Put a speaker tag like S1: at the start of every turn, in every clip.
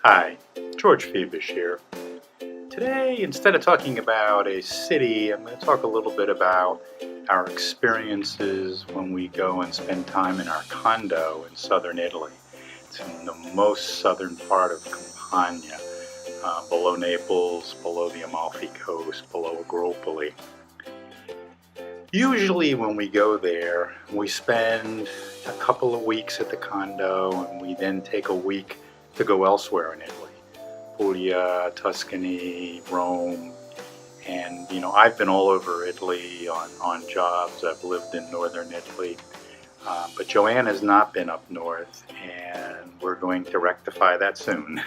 S1: Hi, George Febish here. Today, instead of talking about a city, I'm going to talk a little bit about our experiences when we go and spend time in our condo in southern Italy. It's in the most southern part of Campania, below Naples, below the Amalfi Coast, below Agropoli. Usually when we go there, we spend a couple of weeks at the condo and we then take a week to go elsewhere in Italy. Puglia, Tuscany, Rome, and I've been all over Italy on jobs. I've lived in northern Italy, but Joanne has not been up north, and we're going to rectify that soon.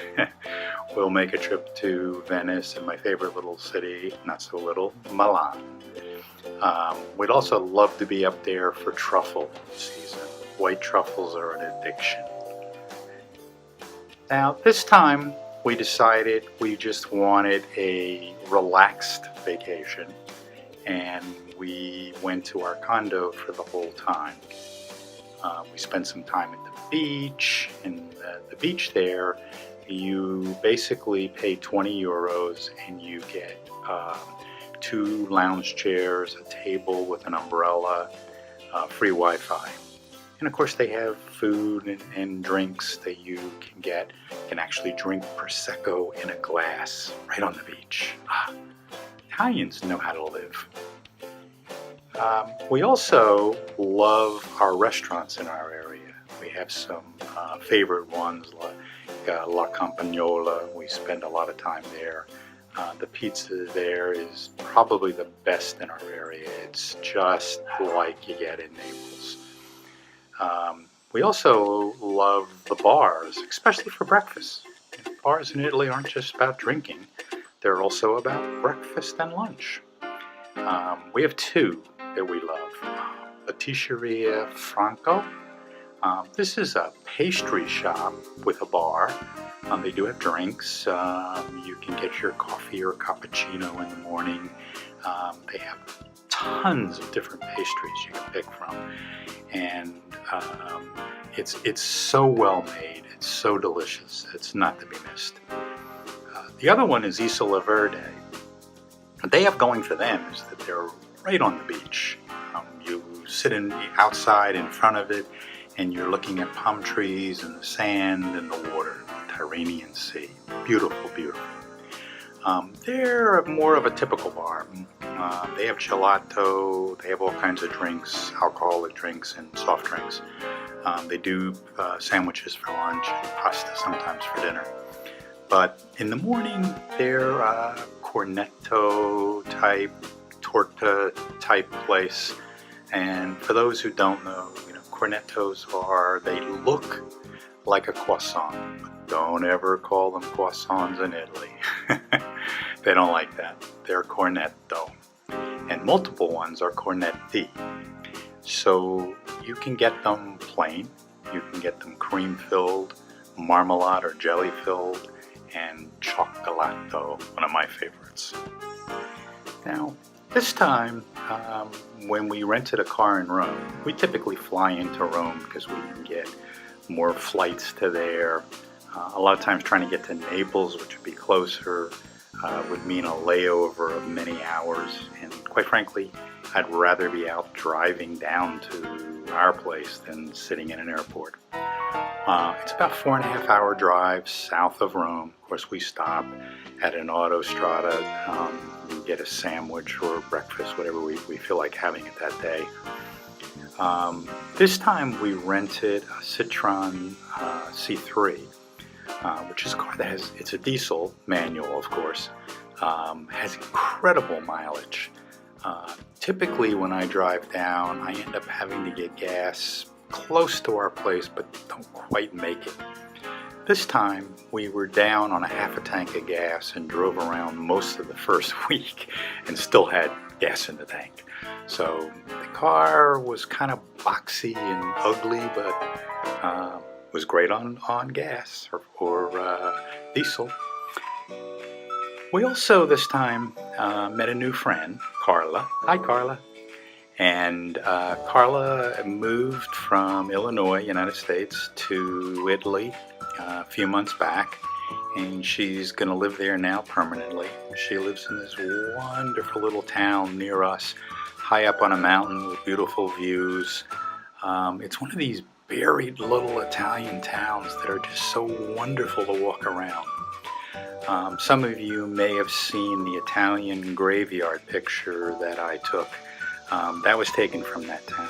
S1: We'll make a trip to Venice and my favorite little city, not so little, Milan. We'd also love to be up there for truffle season. White truffles are an addiction. Now, this time we decided we just wanted a relaxed vacation, and we went to our condo for the whole time. We spent some time at the beach, and the beach there, you basically pay 20 euros and you get 2 lounge chairs, a table with an umbrella, free Wi-Fi. And of course they have food and drinks that you can get. You can actually drink Prosecco in a glass right on the beach. Italians know how to live. We also love our restaurants in our area. We have some favorite ones like La Campagnola. We spend a lot of time there. The pizza there is probably the best in our area. It's just like you get in Naples. We also love the bars, especially for breakfast. Bars in Italy aren't just about drinking. They're also about breakfast and lunch. We have 2 that we love. Pasticceria Franco. This is a pastry shop with a bar. They do have drinks. You can get your coffee or cappuccino in the morning. They have tons of different pastries you can pick from, and it's so well made. It's so delicious. It's not to be missed. The other one is Isola Verde. What they have going for them is that they're right on the beach. You sit outside in front of it, and you're looking at palm trees and the sand and the water, the Tyrrhenian Sea. Beautiful, beautiful. They're more of a typical bar. They have gelato, they have all kinds of drinks, alcoholic drinks and soft drinks. They do sandwiches for lunch and pasta sometimes for dinner. But in the morning, they're cornetto type, torta type place. And for those who don't know, cornettos they look like a croissant. Don't ever call them croissants in Italy. They don't like that. They're cornetto. And multiple ones are cornetti. So you can get them plain, you can get them cream filled, marmalade or jelly filled, and cioccolato, one of my favorites. Now, this time, when we rented a car in Rome, we typically fly into Rome because we can get more flights to there. A lot of times trying to get to Naples, which would be closer, would mean a layover of many hours. And quite frankly, I'd rather be out driving down to our place than sitting in an airport. It's about 4.5 hour drive south of Rome. Of course, we stop at an autostrada, get a sandwich or breakfast, whatever we feel like having it that day. This time we rented a Citroen C3, which is a car that it's a diesel, manual of course, has incredible mileage. Typically when I drive down, I end up having to get gas close to our place, but don't quite make it. This time we were down on a half a tank of gas and drove around most of the first week and still had gas in the tank. So the car was kind of boxy and ugly, but was great on gas or diesel. We also this time met a new friend, Carla. Hi, Carla. And Carla moved from Illinois, United States, to Italy a few months back, and she's going to live there now permanently. She lives in this wonderful little town near us, high up on a mountain with beautiful views. It's one of these buried little Italian towns that are just so wonderful to walk around. Some of you may have seen the Italian graveyard picture that I took. That was taken from that town.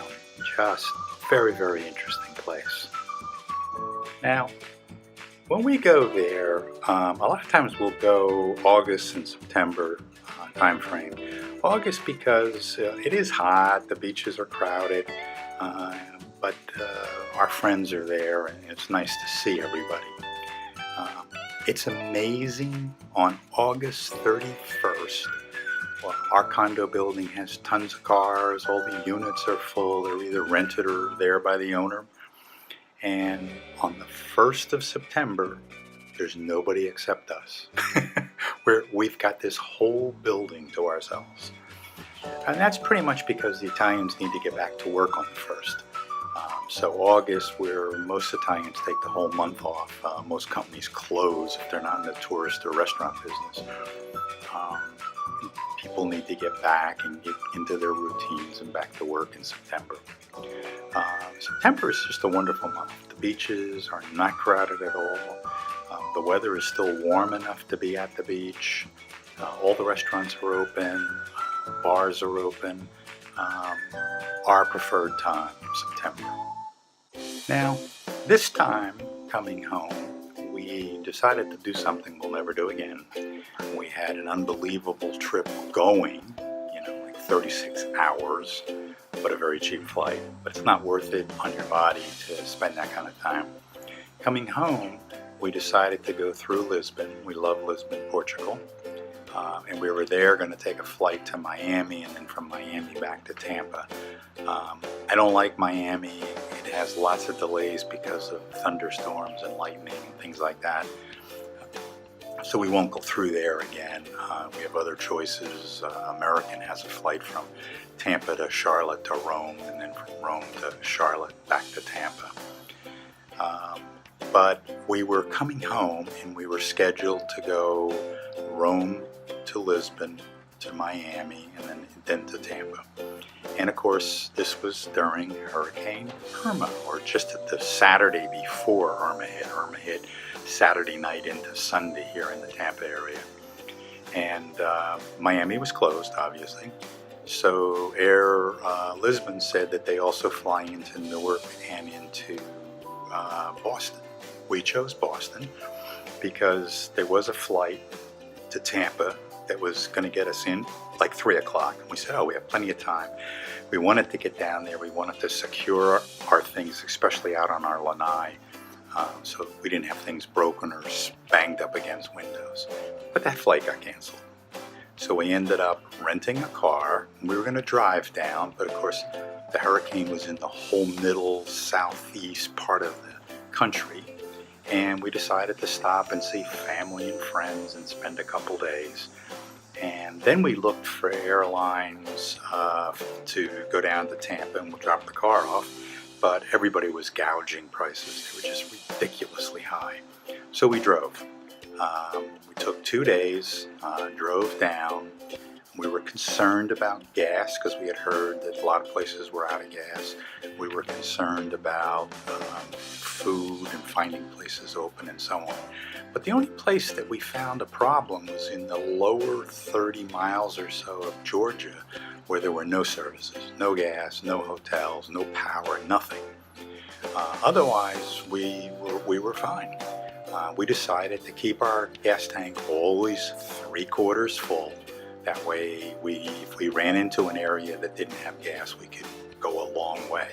S1: Just very, very interesting place. Now, when we go there, a lot of times we'll go August and September time frame. August because it is hot, the beaches are crowded, but our friends are there and it's nice to see everybody. It's amazing on August 31st. Well, our condo building has tons of cars, all the units are full, they're either rented or there by the owner. And on the 1st of September, there's nobody except us. We've got this whole building to ourselves. And that's pretty much because the Italians need to get back to work on the 1st. So August, where most Italians take the whole month off, most companies close if they're not in the tourist or restaurant business. People need to get back and get into their routines and back to work in September. September is just a wonderful month. The beaches are not crowded at all. The weather is still warm enough to be at the beach. All the restaurants are open. Bars are open. Our preferred time, September. Now, this time coming home, we decided to do something we'll never do again. We had an unbelievable trip going, like 36 hours, but a very cheap flight. But it's not worth it on your body to spend that kind of time. Coming home, we decided to go through Lisbon. We love Lisbon, Portugal. And we were there going to take a flight to Miami and then from Miami back to Tampa. I don't like Miami. It has lots of delays because of thunderstorms and lightning and things like that. So we won't go through there again. We have other choices. American has a flight from Tampa to Charlotte to Rome, and then from Rome to Charlotte back to Tampa. But we were coming home and we were scheduled to go Rome to Lisbon to Miami and then to Tampa. And of course, this was during Hurricane Irma, or just the Saturday before Irma hit. Irma hit Saturday night into Sunday here in the Tampa area. And Miami was closed, obviously. So Air Lisbon said that they also fly into Newark and into Boston. We chose Boston because there was a flight to Tampa that was going to get us in like 3 o'clock. And we said, we have plenty of time. We wanted to get down there. We wanted to secure our things, especially out on our lanai, so we didn't have things broken or banged up against windows. But that flight got canceled. So we ended up renting a car. We were going to drive down, but of course the hurricane was in the whole middle southeast part of the country. And we decided to stop and see family and friends and spend a couple days. And then we looked for airlines to go down to Tampa and we'll drop the car off. But everybody was gouging prices. They were just ridiculously high. So we drove. We took 2 days, drove down. We were concerned about gas because we had heard that a lot of places were out of gas. We were concerned about food and finding places open and so on. But the only place that we found a problem was in the lower 30 miles or so of Georgia, where there were no services, no gas, no hotels, no power, nothing. Otherwise, we were fine. We decided to keep our gas tank always 3/4 full. That way, if we ran into an area that didn't have gas, we could go a long way.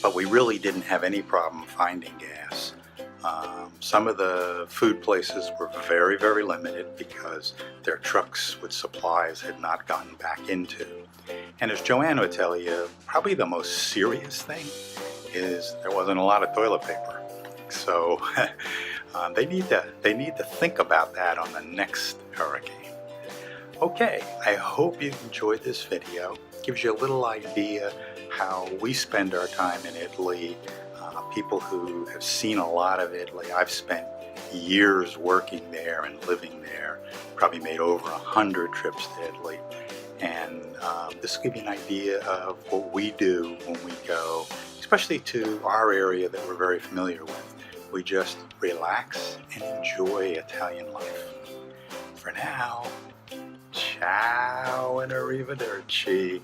S1: But we really didn't have any problem finding gas. Some of the food places were very, very limited because their trucks with supplies had not gotten back into. And as Joanne would tell you, probably the most serious thing is there wasn't a lot of toilet paper. So they need to think about that on the next hurricane. Okay, I hope you enjoyed this video. It gives you a little idea how we spend our time in Italy. People who have seen a lot of Italy. I've spent years working there and living there, probably made over 100 trips to Italy. And this will give you an idea of what we do when we go, especially to our area that we're very familiar with. We just relax and enjoy Italian life. For now, ciao and arrivederci.